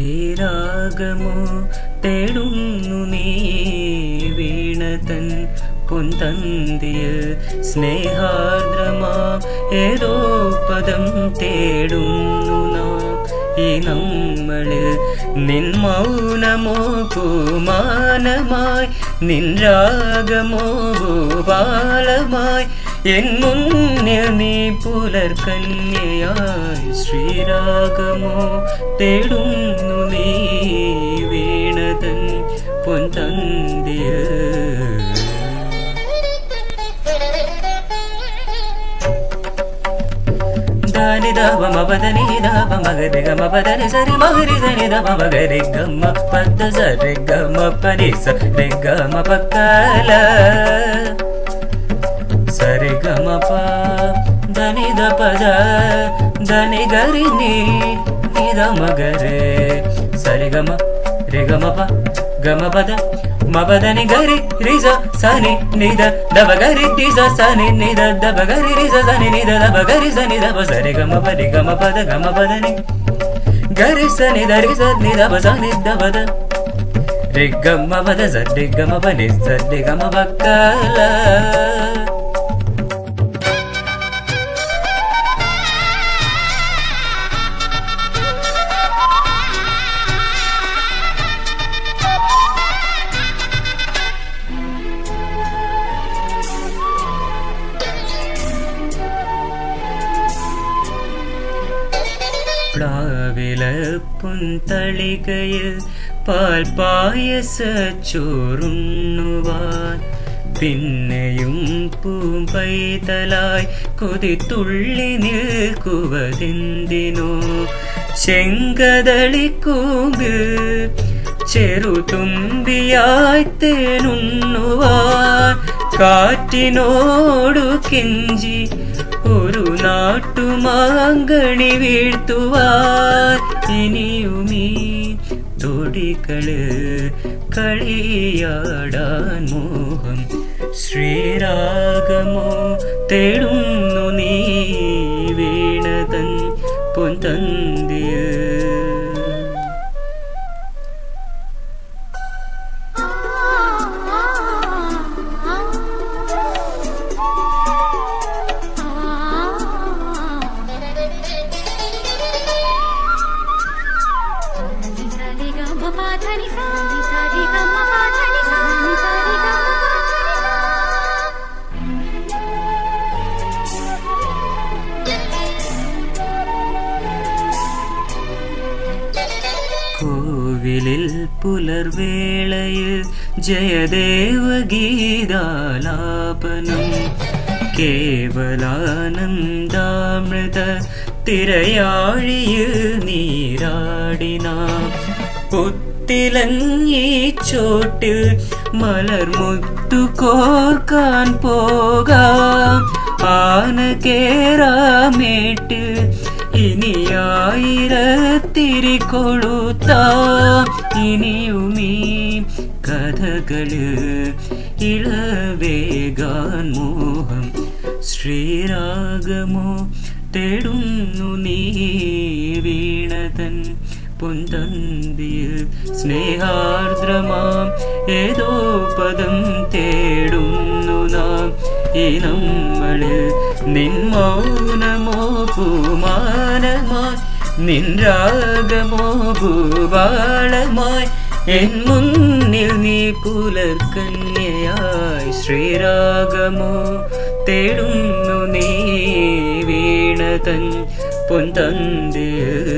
ശ്രീരാഗമോ തേടുന്നു നീ വീണതൻ പൊന്തന്തിയിൽ സ്നേഹാർദ്രമാ ഏതോ പദം തേടുന്നു നാം ഈ നമ്മളിൽ നിൻ മൗനമോ പൂമാനമായി നിൻ രാഗമോ ഭൂപാലമായി എൻ മുന്നിൽ നീ പുലർകന്യയായി ശ്രീരാഗമോ തേടുന്നു നീ വീണതൻ പൊന്തന്തിയിൽ ധനി ധപ മപധനി ധപ മഗരി ഗമ പധനി സരി മഗരി ധനി ധപ മഗരി ഗമ പദ സരി ഗമ പനി സരി ഗമ പക്കല സരി ഗമ പ ധനി ധപ ധനി ഗരി നി ധ മഗരി സരി ഗമ രി ഗമ പ ഗമ പദ മപധനി ഗരി രിസ സനി നിധ ദബ ഗരി ദിസ സനി നിധ ദബ ഗരി രിസ സനി നിധ ദബ ഗരി സനി ദബ സരി ഗമ പരി ഗമ പദ ഗമ പദനി ഗരി സനി ദരി സനി ദബ സനി ദബ ദ രി ഗമ പദ സരി ഗമ പനി സരി ഗമ പക്കല പുന്തളികയിൽ പാൽ പായസ ചോറുണ്ണുവാൻ പിന്നെയും പൂമ്പൈതലായി കൊതിത്തുള്ളി നിൽക്കുവതെന്തിനോ ചെങ്കതളിക്കൂമ്പിൽ ചെറുതുമ്പിയായി തേനുണ്ണുവാൻ കാറ്റിനോടു കെഞ്ചി ഒരു നാട്ടുമാങ്കണി വീഴ്ത്തുവാൻ ഇനിയുമീ തൊടികളിൽ കളിയാടാൻ മോഹം ശ്രീരാഗമോ തേടുന്നു നീ വീണതൻ പൊന്തന്തിയിൽ കോവിലിൽ പുലർവേളയിൽ ജയദേവ ഗീതാലാപനം കേവലാനന്ദാമൃത തിരയാഴിയിൽ നീരാടിനാം പുത്തിലങ്ങി ചോട്ടിൽ മലർമുത്തു കോർക്കാൻ പോകാം ആന കേറാമേട്ടിൽ ഇനിയായിരത്തിരി കൊളുത്താം ഇനിയുമീ കഥകളിൽ ഇളവേകാൻ മോഹം ശ്രീരാഗമോ തേടുന്നു നീ വീണതൻ പൊന്തന്തിയിൽ സ്നേഹാർദ്രമാം ഏതോ പദം തേടുന്നു നാം ഈ നമ്മളിൽ നിൻ മൗനമോ പൂമാനമായി നിൻ രാഗമോ ഭൂപാളമായി എൻ മുന്നിൽ നീ പുലർകന്യയായി ശ്രീരാഗമോ തേടുന്നു നീ വീണതൻ പൊന്തന്തിയിൽ